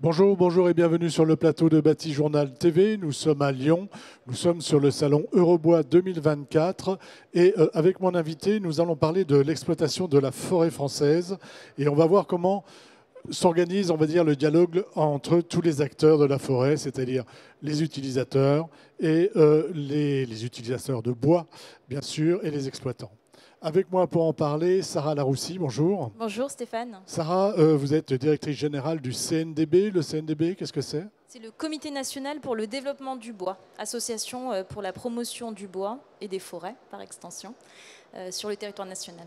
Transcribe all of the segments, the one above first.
Bonjour, bonjour et bienvenue sur le plateau de Bâti Journal TV. Nous sommes à Lyon, nous sommes sur le salon Eurobois 2024 et avec mon invité, nous allons parler de l'exploitation de la forêt française et on va voir comment s'organise, on va dire, le dialogue entre tous les acteurs de la forêt, c'est-à-dire les utilisateurs et les utilisateurs de bois, bien sûr, et les exploitants. Avec moi pour en parler, Sarah Laroussi, bonjour. Bonjour Stéphane. Sarah, vous êtes directrice générale du CNDB. Le CNDB, qu'est-ce que c'est? C'est le Comité national pour le développement du bois, association pour la promotion du bois et des forêts, par extension, sur le territoire national.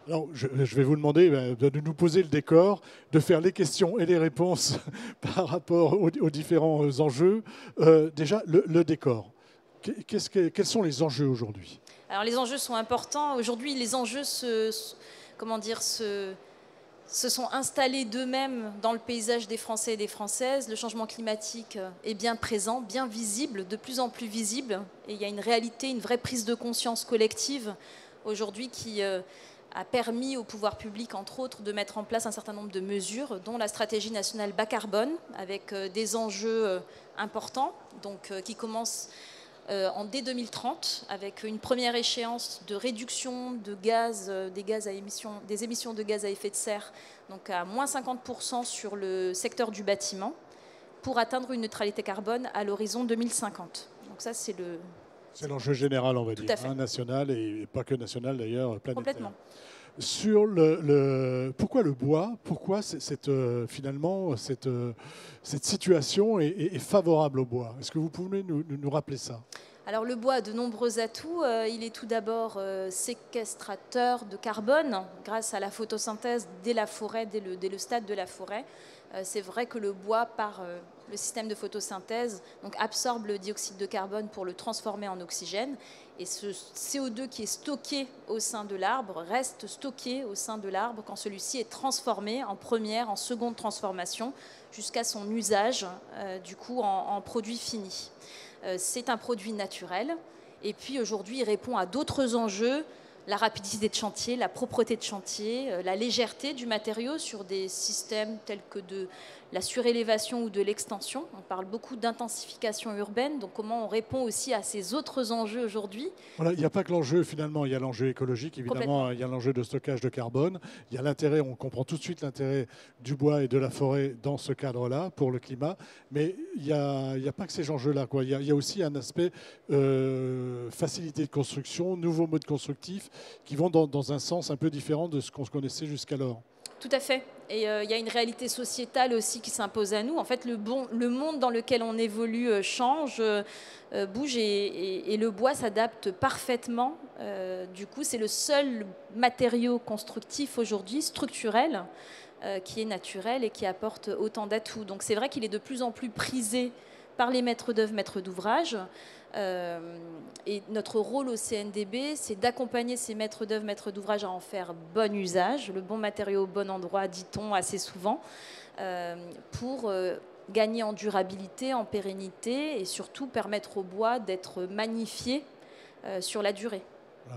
Alors, je vais vous demander de nous poser le décor, de faire les questions et les réponses par rapport aux différents enjeux. Déjà, le décor. Quels sont les enjeux aujourd'hui? Alors les enjeux sont importants. Aujourd'hui, les enjeux se sont installés d'eux-mêmes dans le paysage des Français et des Françaises. Le changement climatique est bien présent, bien visible, de plus en plus visible. Et il y a une réalité, une vraie prise de conscience collective aujourd'hui qui a permis au pouvoir public, entre autres, de mettre en place un certain nombre de mesures, dont la stratégie nationale bas carbone, avec des enjeux importants, donc, qui commencent dès 2030, avec une première échéance de réduction de gaz, des émissions de gaz à effet de serre, donc à moins 50% sur le secteur du bâtiment, pour atteindre une neutralité carbone à l'horizon 2050. Donc ça, c'est le... C'est l'enjeu général, on va dire, national et pas que national d'ailleurs, planétaire. Complètement. Sur pourquoi le bois? Pourquoi finalement cette situation est favorable au bois? Est-ce que vous pouvez nous rappeler ça? Alors le bois a de nombreux atouts. Il est tout d'abord séquestrateur de carbone grâce à la photosynthèse dès la forêt, dès le stade de la forêt. C'est vrai que le bois, par le système de photosynthèse, donc absorbe le dioxyde de carbone pour le transformer en oxygène. Et ce CO2 qui est stocké au sein de l'arbre reste stocké au sein de l'arbre quand celui-ci est transformé en première, en seconde transformation, jusqu'à son usage du coup en produit fini. C'est un produit naturel. Et puis aujourd'hui, il répond à d'autres enjeux, la rapidité de chantier, la propreté de chantier, la légèreté du matériau sur des systèmes tels que de la surélévation ou de l'extension. On parle beaucoup d'intensification urbaine, donc comment on répond aussi à ces autres enjeux aujourd'hui. Voilà, il n'y a pas que l'enjeu finalement, il y a l'enjeu écologique, évidemment, il y a l'enjeu de stockage de carbone, il y a l'intérêt, on comprend tout de suite l'intérêt du bois et de la forêt dans ce cadre-là pour le climat, mais il n'y a pas que ces enjeux-là. Il y a aussi un aspect facilité de construction, nouveaux modes constructifs qui vont dans un sens un peu différent de ce qu'on connaissait jusqu'alors. Tout à fait. Et il y a une réalité sociétale aussi qui s'impose à nous. En fait, le monde dans lequel on évolue change, bouge et le bois s'adapte parfaitement. Du coup, c'est le seul matériau constructif aujourd'hui, structurel, qui est naturel et qui apporte autant d'atouts. Donc c'est vrai qu'il est de plus en plus prisé par les maîtres d'œuvre, maîtres d'ouvrage. Et notre rôle au CNDB, c'est d'accompagner ces maîtres d'œuvre, maîtres d'ouvrage à en faire bon usage, le bon matériau au bon endroit, dit-on assez souvent, pour gagner en durabilité, en pérennité et surtout permettre au bois d'être magnifié sur la durée.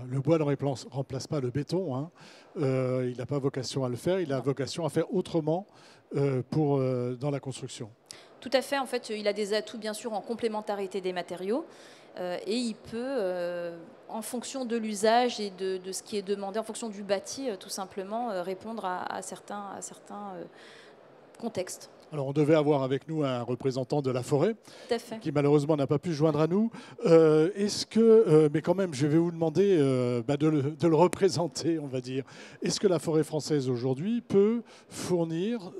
Le bois ne remplace pas le béton, hein. Il n'a pas vocation à le faire, il a vocation à faire autrement dans la construction. Tout à fait, en fait, il a des atouts bien sûr en complémentarité des matériaux et il peut, en fonction de l'usage et de ce qui est demandé, en fonction du bâti, tout simplement répondre à certains contextes. Alors, on devait avoir avec nous un représentant de la forêt, qui malheureusement n'a pas pu se joindre à nous. Mais quand même, je vais vous demander de le représenter, on va dire. Est-ce que la forêt française aujourd'hui peut fournir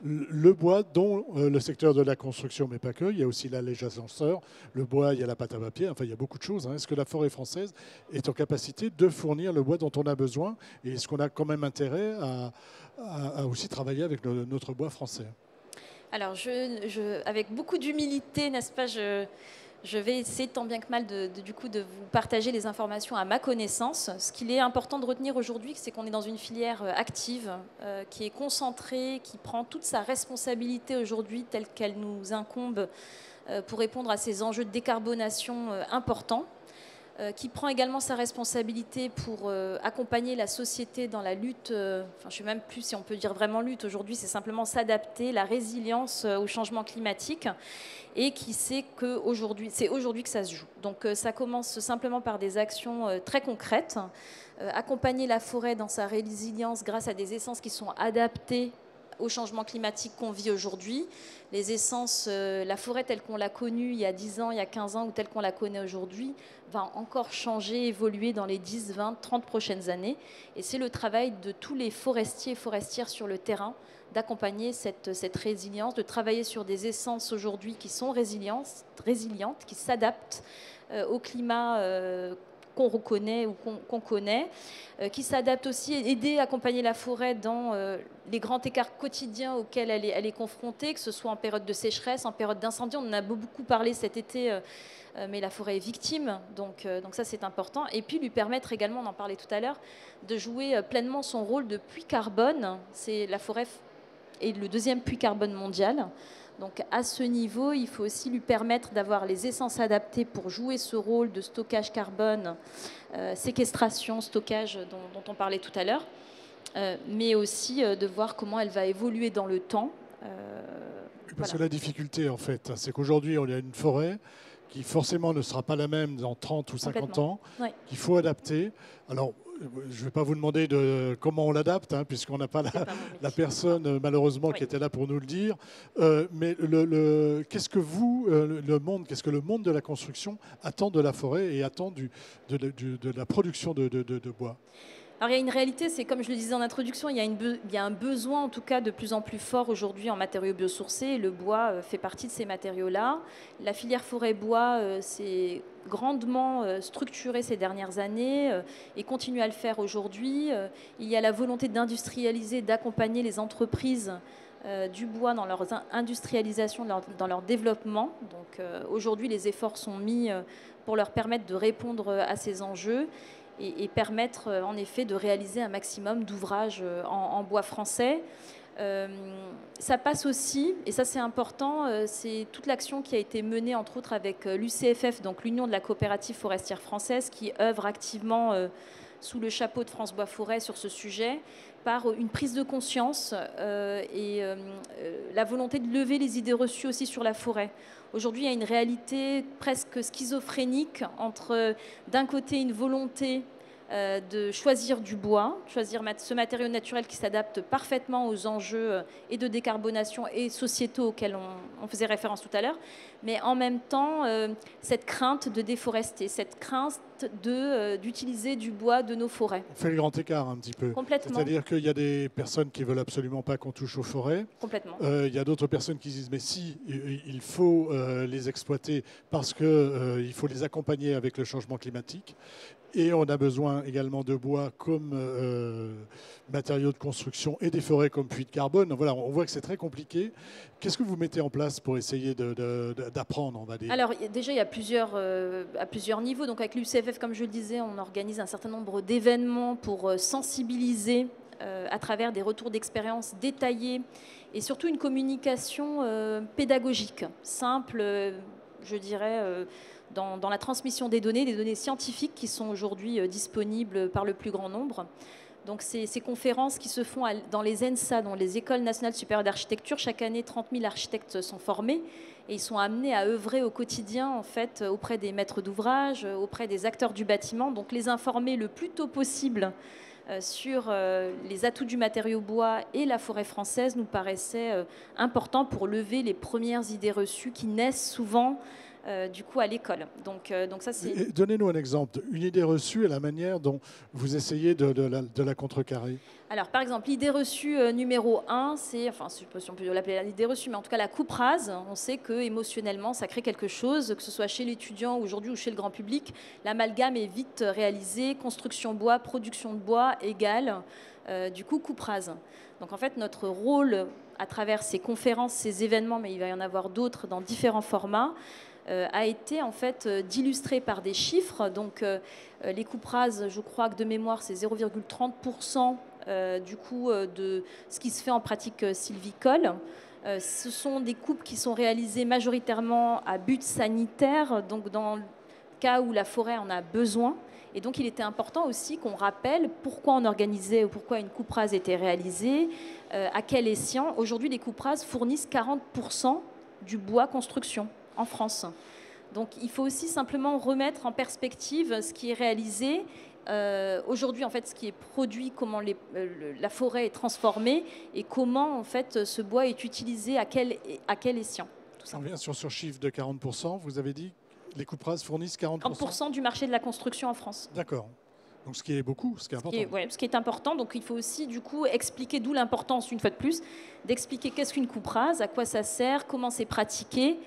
le bois dont le secteur de la construction, mais pas que, il y a aussi l'allège ascenseur, le bois, il y a la pâte à papier, enfin il y a beaucoup de choses. Est-ce que la forêt française est en capacité de fournir le bois dont on a besoin? Et est-ce qu'on a quand même intérêt à aussi travailler avec notre bois français? Alors, avec beaucoup d'humilité, n'est-ce pas, je vais essayer tant bien que mal de vous partager les informations à ma connaissance. Ce qu'il est important de retenir aujourd'hui, c'est qu'on est dans une filière active, qui est concentrée, qui prend toute sa responsabilité aujourd'hui telle qu'elle nous incombe pour répondre à ces enjeux de décarbonation importants. qui prend également sa responsabilité pour accompagner la société dans la lutte, enfin je ne sais même plus si on peut dire vraiment lutte, aujourd'hui c'est simplement s'adapter, la résilience au changement climatique, et qui sait que c'est aujourd'hui que ça se joue. Donc ça commence simplement par des actions très concrètes, accompagner la forêt dans sa résilience grâce à des essences qui sont adaptées au changement climatique qu'on vit aujourd'hui. Les essences, la forêt telle qu'on l'a connue il y a 10 ans, il y a 15 ans, ou telle qu'on la connaît aujourd'hui, va encore changer, évoluer dans les 10, 20, 30 prochaines années. Et c'est le travail de tous les forestiers et forestières sur le terrain d'accompagner cette résilience, de travailler sur des essences aujourd'hui qui sont résilientes, qui s'adaptent au climat qu'on reconnaît ou qu'on connaît, qui s'adapte aussi, aider, accompagner la forêt dans les grands écarts quotidiens auxquels elle est confrontée, que ce soit en période de sécheresse, en période d'incendie. On en a beaucoup parlé cet été, mais la forêt est victime, donc ça c'est important. Et puis lui permettre également, on en parlait tout à l'heure, de jouer pleinement son rôle de puits carbone. C'est la forêt est le deuxième puits carbone mondial. Donc à ce niveau, il faut aussi lui permettre d'avoir les essences adaptées pour jouer ce rôle de stockage carbone, séquestration, stockage dont on parlait tout à l'heure, mais aussi de voir comment elle va évoluer dans le temps. Parce que la difficulté, en fait, c'est qu'aujourd'hui, on a une forêt qui forcément ne sera pas la même dans 30 ou 50 ans, qu'il faut adapter. Alors, je ne vais pas vous demander comment on l'adapte, hein, puisqu'on n'a pas la personne, malheureusement, qui était là pour nous le dire. Mais qu'est-ce que qu'est-ce que le monde de la construction attend de la forêt et attend de la production de bois? Alors il y a une réalité, c'est comme je le disais en introduction, il y a un besoin en tout cas de plus en plus fort aujourd'hui en matériaux biosourcés, et le bois fait partie de ces matériaux-là. La filière forêt-bois s'est grandement structurée ces dernières années et continue à le faire aujourd'hui. Il y a la volonté d'industrialiser, d'accompagner les entreprises du bois dans leur industrialisation, dans leur développement. Donc aujourd'hui les efforts sont mis pour leur permettre de répondre à ces enjeux et permettre en effet de réaliser un maximum d'ouvrages en bois français. Ça passe aussi, et ça c'est important, c'est toute l'action qui a été menée entre autres avec l'UCFF, donc l'Union de la coopérative forestière française, qui œuvre activement sous le chapeau de France Bois Forêt sur ce sujet, par une prise de conscience et la volonté de lever les idées reçues aussi sur la forêt. Aujourd'hui, il y a une réalité presque schizophrénique entre, d'un côté, une volonté de choisir du bois, choisir ce matériau naturel qui s'adapte parfaitement aux enjeux et de décarbonation et sociétaux auxquels on faisait référence tout à l'heure, mais en même temps, cette crainte de déforester, cette crainte d'utiliser du bois de nos forêts. On fait le grand écart un petit peu. Complètement. C'est-à-dire qu'il y a des personnes qui ne veulent absolument pas qu'on touche aux forêts. Complètement. Il y a d'autres personnes qui disent mais si, il faut les exploiter parce qu'il faut les accompagner avec le changement climatique. Et on a besoin également de bois comme matériaux de construction et des forêts comme puits de carbone. Voilà, on voit que c'est très compliqué. Qu'est-ce que vous mettez en place pour essayer d'apprendre, on va dire? Alors déjà, il y a à plusieurs niveaux. Donc avec l'UCFF, comme je le disais, on organise un certain nombre d'événements pour sensibiliser à travers des retours d'expérience détaillés et surtout une communication pédagogique, simple, je dirais, dans la transmission des données scientifiques qui sont aujourd'hui disponibles par le plus grand nombre. Donc ces conférences qui se font dans les ENSA, dans les Écoles nationales supérieures d'architecture, chaque année 30 000 architectes sont formés et ils sont amenés à œuvrer au quotidien en fait, auprès des maîtres d'ouvrage, auprès des acteurs du bâtiment, donc les informer le plus tôt possible sur les atouts du matériau bois et la forêt française nous paraissait important pour lever les premières idées reçues qui naissent souvent du coup à l'école. Donc ça c'est... Donnez-nous un exemple, une idée reçue et la manière dont vous essayez de la contrecarrer. Alors par exemple, l'idée reçue numéro 1, c'est, enfin je ne sais pas si on peut l'appeler l'idée reçue, mais en tout cas la coupe rase. On sait que émotionnellement ça crée quelque chose, que ce soit chez l'étudiant aujourd'hui ou chez le grand public. L'amalgame est vite réalisé, construction bois, production de bois égale du coup coupe rase. Donc en fait notre rôle à travers ces conférences, ces événements, mais il va y en avoir d'autres dans différents formats, a été en fait d'illustrer par des chiffres. Donc les coupes rases, je crois que de mémoire, c'est 0,30% du coup de ce qui se fait en pratique sylvicole. Ce sont des coupes qui sont réalisées majoritairement à but sanitaire, donc cas où la forêt en a besoin. Et donc, il était important aussi qu'on rappelle pourquoi on organisait ou pourquoi une coupe rase était réalisée, à quel escient. Aujourd'hui, les coupes rases fournissent 40% du bois construction en France. Donc, il faut aussi simplement remettre en perspective ce qui est réalisé. Aujourd'hui, en fait, ce qui est produit, comment la forêt est transformée et comment, en fait, ce bois est utilisé, à quel escient. On revient sur ce chiffre de 40%, vous avez dit les coupes rases fournissent 40%. 40% du marché de la construction en France. D'accord. Donc ce qui est beaucoup, ce qui est important. Ce qui est important, donc il faut aussi du coup expliquer, d'où l'importance, une fois de plus, d'expliquer qu'est-ce qu'une coupe rase, à quoi ça sert, comment c'est pratiqué.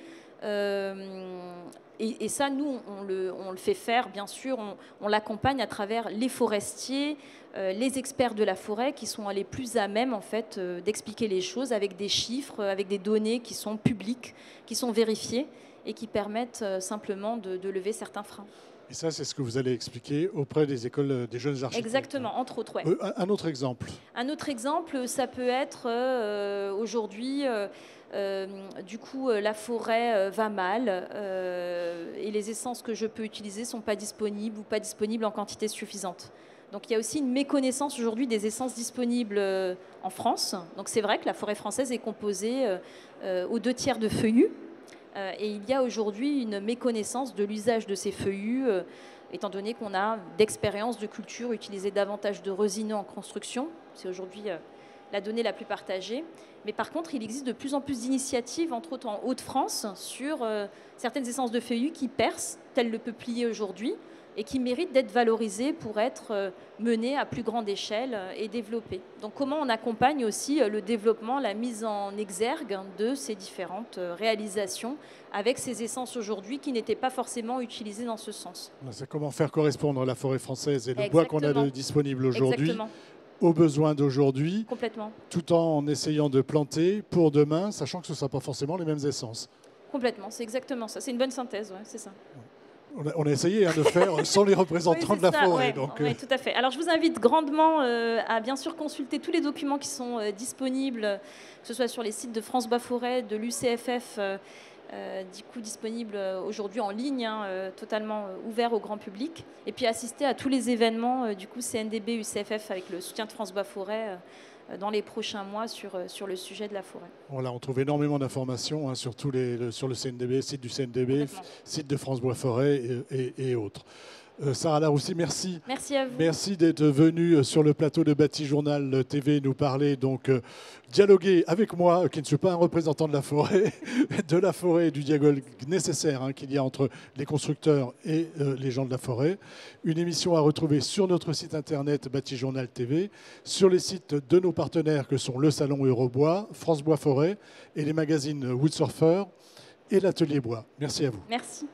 Et ça, nous, on le fait faire, bien sûr, on l'accompagne à travers les forestiers, les experts de la forêt qui sont les plus à même, en fait, d'expliquer les choses avec des chiffres, avec des données qui sont publiques, qui sont vérifiées et qui permettent simplement de lever certains freins. Et ça, c'est ce que vous allez expliquer auprès des écoles des jeunes architectes. Exactement, entre autres, ouais. Un autre exemple. Un autre exemple, ça peut être aujourd'hui, du coup, la forêt va mal et les essences que je peux utiliser ne sont pas disponibles ou pas disponibles en quantité suffisante. Donc il y a aussi une méconnaissance aujourd'hui des essences disponibles en France. Donc c'est vrai que la forêt française est composée aux 2/3 de feuillus. Et il y a aujourd'hui une méconnaissance de l'usage de ces feuillus, étant donné qu'on a d'expérience de culture utiliser davantage de résineux en construction. C'est aujourd'hui la donnée la plus partagée. Mais par contre, il existe de plus en plus d'initiatives, entre autres en Hauts-de-France, sur certaines essences de feuillus qui percent, tel le peuplier aujourd'hui, et qui méritent d'être valorisées pour être menées à plus grande échelle et développées. Donc comment on accompagne aussi le développement, la mise en exergue de ces différentes réalisations avec ces essences aujourd'hui qui n'étaient pas forcément utilisées dans ce sens. C'est comment faire correspondre la forêt française et le bois qu'on a disponible aujourd'hui aux besoins d'aujourd'hui, tout en essayant de planter pour demain, sachant que ce ne sera pas forcément les mêmes essences. Complètement, c'est exactement ça. C'est une bonne synthèse, ouais, c'est ça. On a essayé de faire sans les représentants de la forêt. Oui, tout à fait. Alors, je vous invite grandement à bien sûr consulter tous les documents qui sont disponibles, que ce soit sur les sites de France Bois Forêt, de l'UCFF, du coup disponibles aujourd'hui en ligne, totalement ouverts au grand public. Et puis assister à tous les événements du coup CNDB, UCFF avec le soutien de France Bois Forêt dans les prochains mois sur le sujet de la forêt. Voilà, on trouve énormément d'informations sur le CNDB, site du CNDB, site de France Bois Forêt et autres. Sarah Laroussi, merci. Merci à vous. Merci d'être venue sur le plateau de Bâti Journal TV nous parler, dialoguer avec moi, qui ne suis pas un représentant de la forêt et du dialogue nécessaire qu'il y a entre les constructeurs et les gens de la forêt. Une émission à retrouver sur notre site internet Bâti Journal TV, sur les sites de nos partenaires que sont le Salon Eurobois, France Bois Forêt et les magazines Woodsurfer et l'Atelier Bois. Merci à vous. Merci.